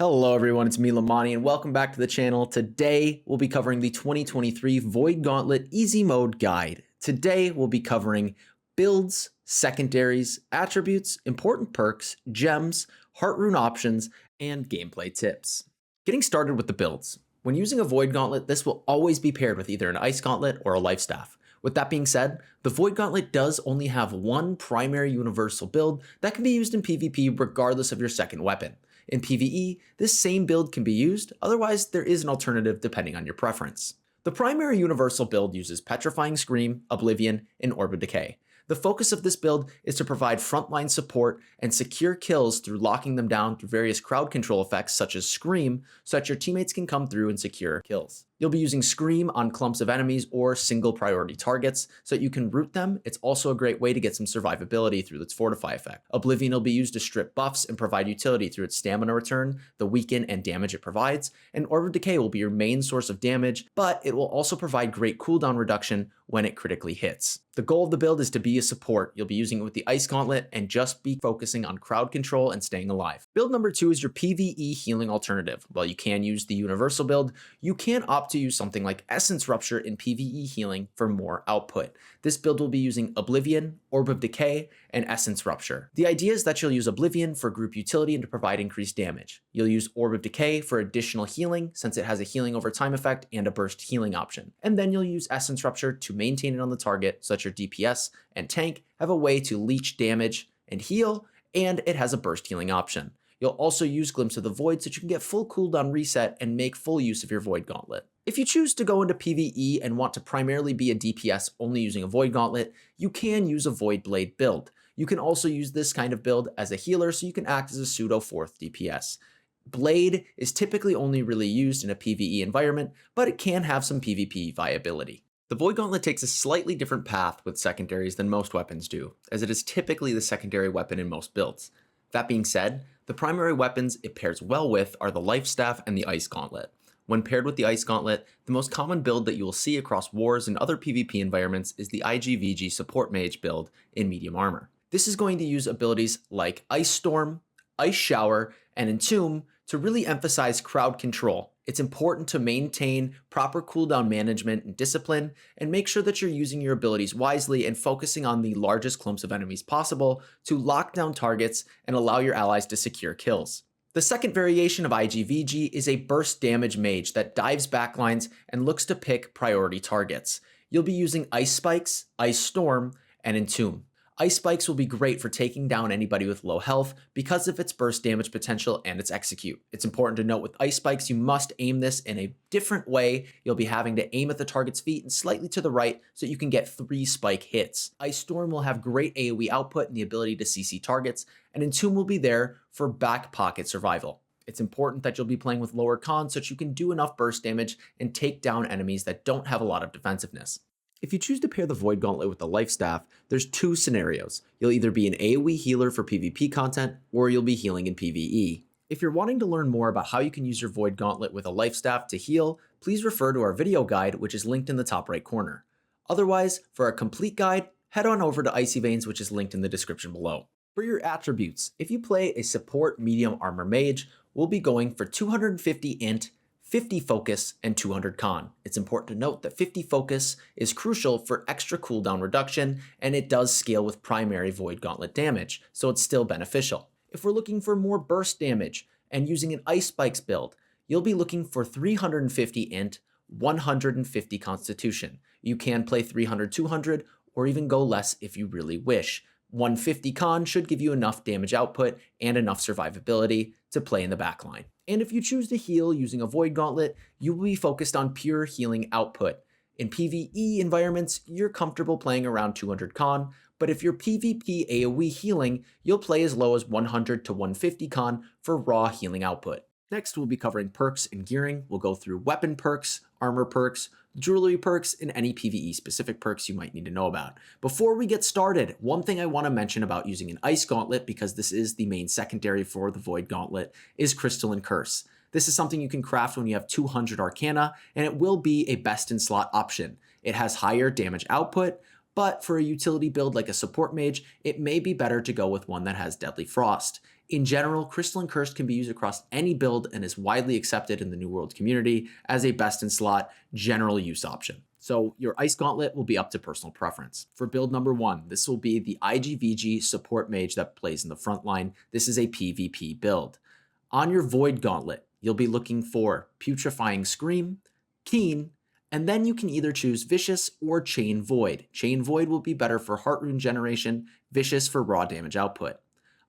Hello everyone, it's me Lamani and welcome back to the channel. Today we'll be covering the 2023 Void Gauntlet Easy Mode Guide. Today we'll be covering builds, secondaries, attributes, important perks, gems, Heartrune options, and gameplay tips. Getting started with the builds. When using a Void Gauntlet, this will always be paired with either an Ice Gauntlet or a Life Staff. With that being said, the Void Gauntlet does only have one primary universal build that can be used in PvP regardless of your second weapon. In PvE, this same build can be used, otherwise there is an alternative depending on your preference. The primary universal build uses Petrifying Scream, Oblivion, and Orb of Decay. The focus of this build is to provide frontline support and secure kills through locking them down through various crowd control effects such as Scream, so that your teammates can come through and secure kills. You'll be using Scream on clumps of enemies or single priority targets so that you can root them. It's also a great way to get some survivability through its Fortify effect. Oblivion will be used to strip buffs and provide utility through its stamina return, the weaken and damage it provides, and Orb of Decay will be your main source of damage, but it will also provide great cooldown reduction when it critically hits. The goal of the build is to be a support. You'll be using it with the Ice Gauntlet and just be focusing on crowd control and staying alive. Build number 2 is your PvE healing alternative. While you can use the universal build, you can opt to use something like Essence Rupture in PvE healing for more output. This build will be using Oblivion, Orb of Decay, and Essence Rupture. The idea is that you'll use Oblivion for group utility and to provide increased damage. You'll use Orb of Decay for additional healing since it has a healing over time effect and a burst healing option. And then you'll use Essence Rupture to maintain it on the target so that your DPS and tank have a way to leech damage and heal, and it has a burst healing option. You'll also use Glimpse of the Void so that you can get full cooldown reset and make full use of your Void Gauntlet. If you choose to go into PvE and want to primarily be a DPS only using a Void Gauntlet, you can use a Void Blade build. You can also use this kind of build as a healer so you can act as a pseudo 4th DPS. Blade is typically only really used in a PvE environment, but it can have some PvP viability. The Void Gauntlet takes a slightly different path with secondaries than most weapons do, as it is typically the secondary weapon in most builds. That being said, the primary weapons it pairs well with are the Life Staff and the Ice Gauntlet. When paired with the Ice Gauntlet, the most common build that you will see across wars and other PvP environments is the IGVG Support Mage build in medium armor. This is going to use abilities like Ice Storm, Ice Shower, and Entomb to really emphasize crowd control. It's important to maintain proper cooldown management and discipline, and make sure that you're using your abilities wisely and focusing on the largest clumps of enemies possible to lock down targets and allow your allies to secure kills. The second variation of IGVG is a burst damage mage that dives backlines and looks to pick priority targets. You'll be using Ice Spikes, Ice Storm, and Entomb. Ice Spikes will be great for taking down anybody with low health because of its burst damage potential and its execute. It's important to note with Ice Spikes, you must aim this in a different way. You'll be having to aim at the target's feet and slightly to the right so that you can get 3 spike hits. Ice Storm will have great AoE output and the ability to CC targets, and Entomb will be there for back pocket survival. It's important that you'll be playing with lower cons so that you can do enough burst damage and take down enemies that don't have a lot of defensiveness. If you choose to pair the Void Gauntlet with the Life Staff, there's 2 scenarios. You'll either be an AoE healer for PvP content, or you'll be healing in PvE. If you're wanting to learn more about how you can use your Void Gauntlet with a Life Staff to heal, please refer to our video guide, which is linked in the top right corner. Otherwise, for a complete guide, head on over to Icy Veins, which is linked in the description below. For your attributes, if you play a support medium armor mage, we'll be going for 250 int, 50 focus, and 200 con. It's important to note that 50 focus is crucial for extra cooldown reduction, and it does scale with primary Void Gauntlet damage, so it's still beneficial. If we're looking for more burst damage and using an Ice Spikes build, you'll be looking for 350 int, 150 constitution. You can play 300, 200, or even go less if you really wish. 150 con should give you enough damage output and enough survivability to play in the backline. And if you choose to heal using a Void Gauntlet, you will be focused on pure healing output. In PvE environments, you're comfortable playing around 200 con, but if you're PvP AoE healing, you'll play as low as 100 to 150 con for raw healing output. Next, we'll be covering perks and gearing. We'll go through weapon perks, armor perks, jewelry perks, and any PvE specific perks you might need to know about. Before we get started, one thing I want to mention about using an Ice Gauntlet, because this is the main secondary for the Void Gauntlet, is Crystalline Curse. This is something you can craft when you have 200 Arcana, and it will be a best in slot option. It has higher damage output, but for a utility build like a support mage, it may be better to go with one that has Deadly Frost. In general, Crystalline Curse can be used across any build and is widely accepted in the New World community as a best in slot general use option. So your Ice Gauntlet will be up to personal preference. For build number 1, this will be the IGVG support mage that plays in the front line. This is a PvP build. On your Void Gauntlet, you'll be looking for Putrefying Scream, Keen, and then you can either choose Vicious or Chain Void. Chain Void will be better for Heartrune generation, Vicious for raw damage output.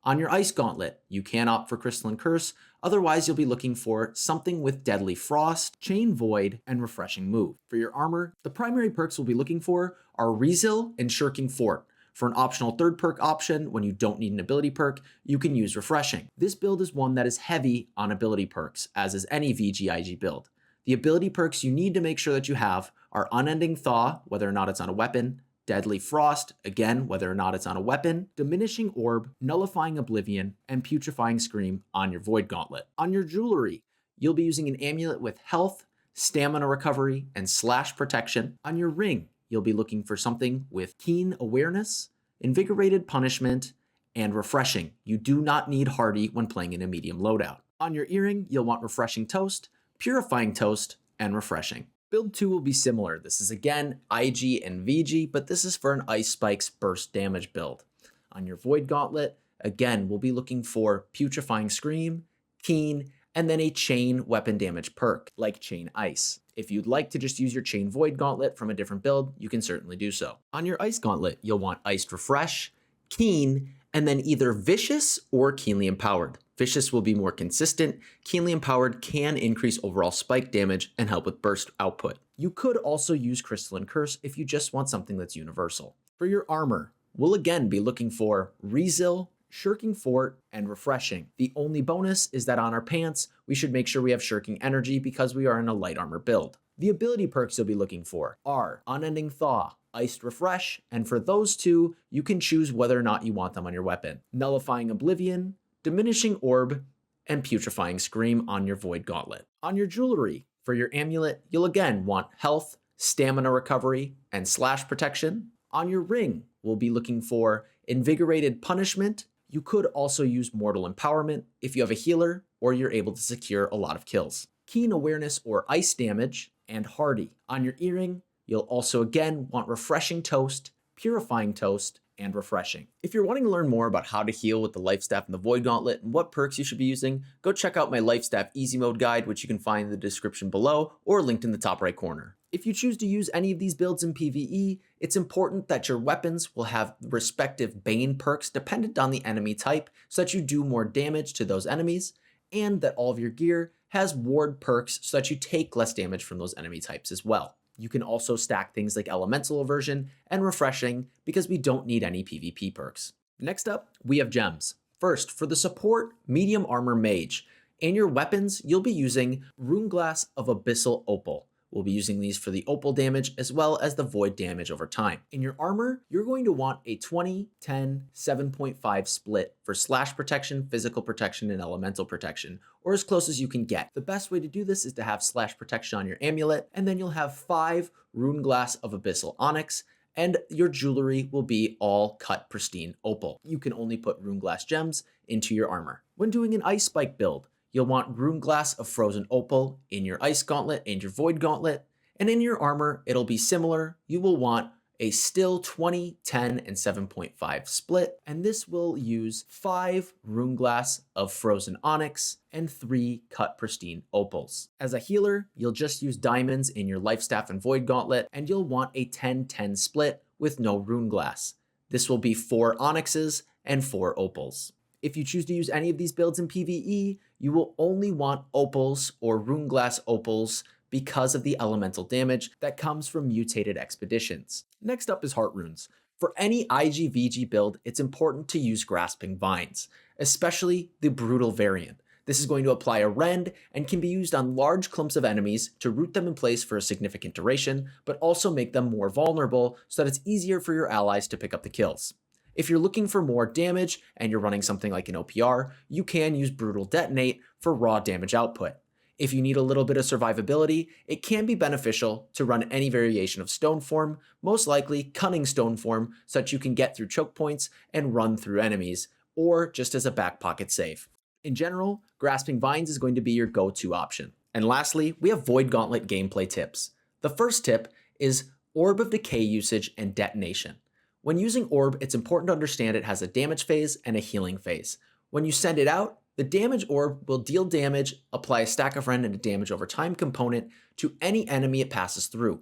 On your Ice Gauntlet, you can opt for Crystalline Curse, otherwise you'll be looking for something with Deadly Frost, Chain Void, and Refreshing Move. For your armor, the primary perks we'll be looking for are Resil and Shirking Fort. For an optional third perk option, when you don't need an ability perk, you can use Refreshing. This build is one that is heavy on ability perks, as is any VGIG build. The ability perks you need to make sure that you have are Unending Thaw, whether or not it's on a weapon, Deadly Frost, again, whether or not it's on a weapon, Diminishing Orb, Nullifying Oblivion, and Putrefying Scream on your Void Gauntlet. On your jewelry, you'll be using an amulet with health, stamina recovery, and slash protection. On your ring, you'll be looking for something with keen awareness, invigorated punishment, and refreshing. You do not need hardy when playing in a medium loadout. On your earring, you'll want refreshing toast, purifying toast, and refreshing. Build 2 will be similar. This is again IG and VG, but this is for an Ice Spikes burst damage build. On your Void Gauntlet, again, we'll be looking for Putrefying Scream, Keen, and then a chain weapon damage perk, like Chain Ice. If you'd like to just use your Chain Void Gauntlet from a different build, you can certainly do so. On your Ice Gauntlet, you'll want Iced Refresh, Keen, and then either Vicious or Keenly Empowered. Vicious will be more consistent. Keenly Empowered can increase overall spike damage and help with burst output. You could also use Crystalline Curse if you just want something that's universal. For your armor, we'll again be looking for Resil, Shirking Fort, and Refreshing. The only bonus is that on our pants, we should make sure we have Shirking Energy because we are in a light armor build. The ability perks you'll be looking for are Unending Thaw, Iced Refresh, and for those two, you can choose whether or not you want them on your weapon. Nullifying Oblivion, Diminishing Orb, and Putrefying Scream on your Void Gauntlet. On your jewelry, for your amulet, you'll again want health, stamina recovery, and slash protection. On your ring, we'll be looking for Invigorated Punishment. You could also use Mortal Empowerment if you have a healer or you're able to secure a lot of kills. Keen Awareness or Ice Damage, and Hardy. On your earring, you'll also again want Refreshing Toast, Purifying Toast, and Refreshing. If you're wanting to learn more about how to heal with the Life Staff and the Void Gauntlet and what perks you should be using, go check out my Life Staff Easy Mode guide, which you can find in the description below or linked in the top right corner. If you choose to use any of these builds in PvE, it's important that your weapons will have respective Bane perks dependent on the enemy type so that you do more damage to those enemies, and that all of your gear has ward perks so that you take less damage from those enemy types as well. You can also stack things like Elemental Aversion and Refreshing because we don't need any PvP perks. Next up, we have gems. First, for the support medium armor mage. In your weapons, you'll be using Runeglass of Abyssal Opal. We'll be using these for the opal damage as well as the void damage over time. In your armor, you're going to want a 20, 10, 7.5 split for slash protection, physical protection, and elemental protection, or as close as you can get. The best way to do this is to have slash protection on your amulet, and then you'll have 5 Runeglass of Abyssal Onyx, and your jewelry will be all cut pristine opal. You can only put Runeglass gems into your armor. When doing an Ice Spike build, you'll want Runeglass of Frozen Opal in your Ice Gauntlet and your Void Gauntlet, and in your armor, it'll be similar. You will want a still 20, 10, and 7.5 split, and this will use 5 Runeglass of Frozen Onyx and 3 cut pristine opals. As a healer, you'll just use diamonds in your Life Staff and Void Gauntlet, and you'll want a 10-10 split with no Runeglass. This will be 4 onyxes and 4 opals. If you choose to use any of these builds in PvE, you will only want opals or Runeglass opals because of the elemental damage that comes from mutated expeditions. Next up is Heartrunes. For any IGVG build, it's important to use Grasping Vines, especially the Brutal variant. This is going to apply a rend and can be used on large clumps of enemies to root them in place for a significant duration, but also make them more vulnerable so that it's easier for your allies to pick up the kills. If you're looking for more damage and you're running something like an OPR, you can use Brutal Detonate for raw damage output. If you need a little bit of survivability, it can be beneficial to run any variation of Stone Form, most likely Cunning Stone Form, so that you can get through choke points and run through enemies or just as a back pocket save. In general, Grasping Vines is going to be your go-to option. And lastly, we have Void Gauntlet gameplay tips. The first tip is Orb of Decay usage and detonation. When using Orb, it's important to understand it has a damage phase and a healing phase. When you send it out, the damage orb will deal damage, apply a stack of rend and a damage over time component to any enemy it passes through.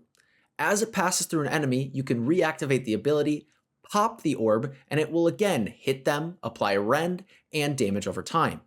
As it passes through an enemy, you can reactivate the ability, pop the orb, and it will again hit them, apply rend, and damage over time.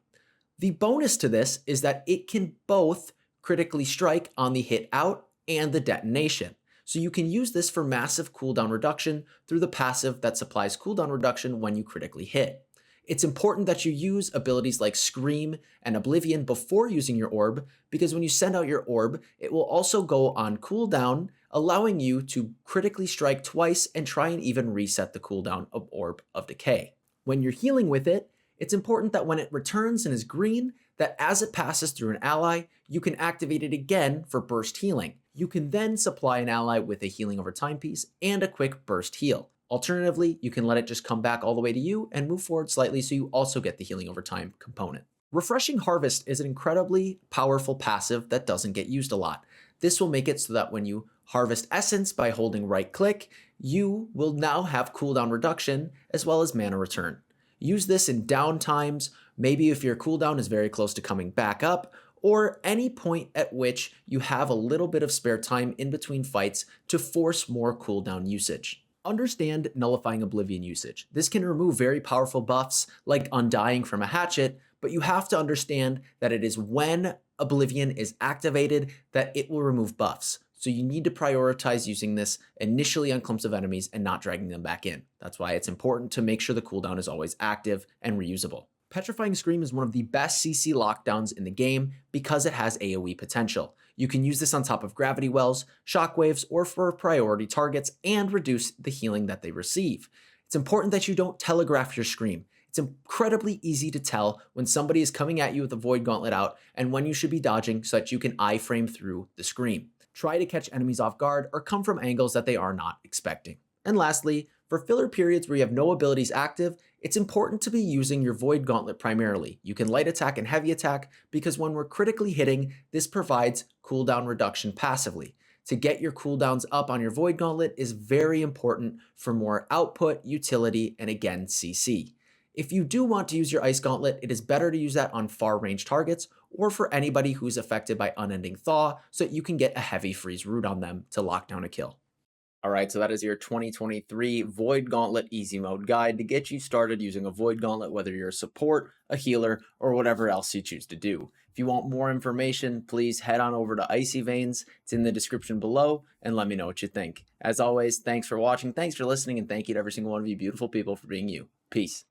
The bonus to this is that it can both critically strike on the hit out and the detonation. So you can use this for massive cooldown reduction through the passive that supplies cooldown reduction when you critically hit. It's important that you use abilities like Scream and Oblivion before using your orb, because when you send out your orb, it will also go on cooldown, allowing you to critically strike twice and try and even reset the cooldown of Orb of Decay. When you're healing with it, it's important that when it returns and is green, that as it passes through an ally, you can activate it again for burst healing. You can then supply an ally with a healing over time piece and a quick burst heal. Alternatively, you can let it just come back all the way to you and move forward slightly so you also get the healing over time component. Refreshing Harvest is an incredibly powerful passive that doesn't get used a lot. This will make it so that when you harvest essence by holding right click, you will now have cooldown reduction as well as mana return. Use this in down times, maybe if your cooldown is very close to coming back up, or any point at which you have a little bit of spare time in between fights to force more cooldown usage. Understand Nullifying Oblivion usage. This can remove very powerful buffs like Undying from a hatchet, but you have to understand that it is when Oblivion is activated that it will remove buffs. So you need to prioritize using this initially on clumps of enemies and not dragging them back in. That's why it's important to make sure the cooldown is always active and reusable. Petrifying Scream is one of the best CC lockdowns in the game because it has AoE potential. You can use this on top of gravity wells, shockwaves, or for priority targets and reduce the healing that they receive. It's important that you don't telegraph your Scream. It's incredibly easy to tell when somebody is coming at you with a Void Gauntlet out and when you should be dodging so that you can iframe through the Scream. Try to catch enemies off guard or come from angles that they are not expecting. And lastly, for filler periods where you have no abilities active, it's important to be using your Void Gauntlet primarily. You can light attack and heavy attack because when we're critically hitting, this provides cooldown reduction passively. To get your cooldowns up on your Void Gauntlet is very important for more output, utility, and again, CC. If you do want to use your Ice Gauntlet, it is better to use that on far range targets or for anybody who's affected by Unending Thaw so that you can get a heavy freeze root on them to lock down a kill. All right, so that is your 2023 Void Gauntlet Easy Mode Guide to get you started using a Void Gauntlet, whether you're a support, a healer, or whatever else you choose to do. If you want more information, please head on over to Icy Veins. It's in the description below, and let me know what you think. As always, thanks for watching, thanks for listening, and thank you to every single one of you beautiful people for being you. Peace.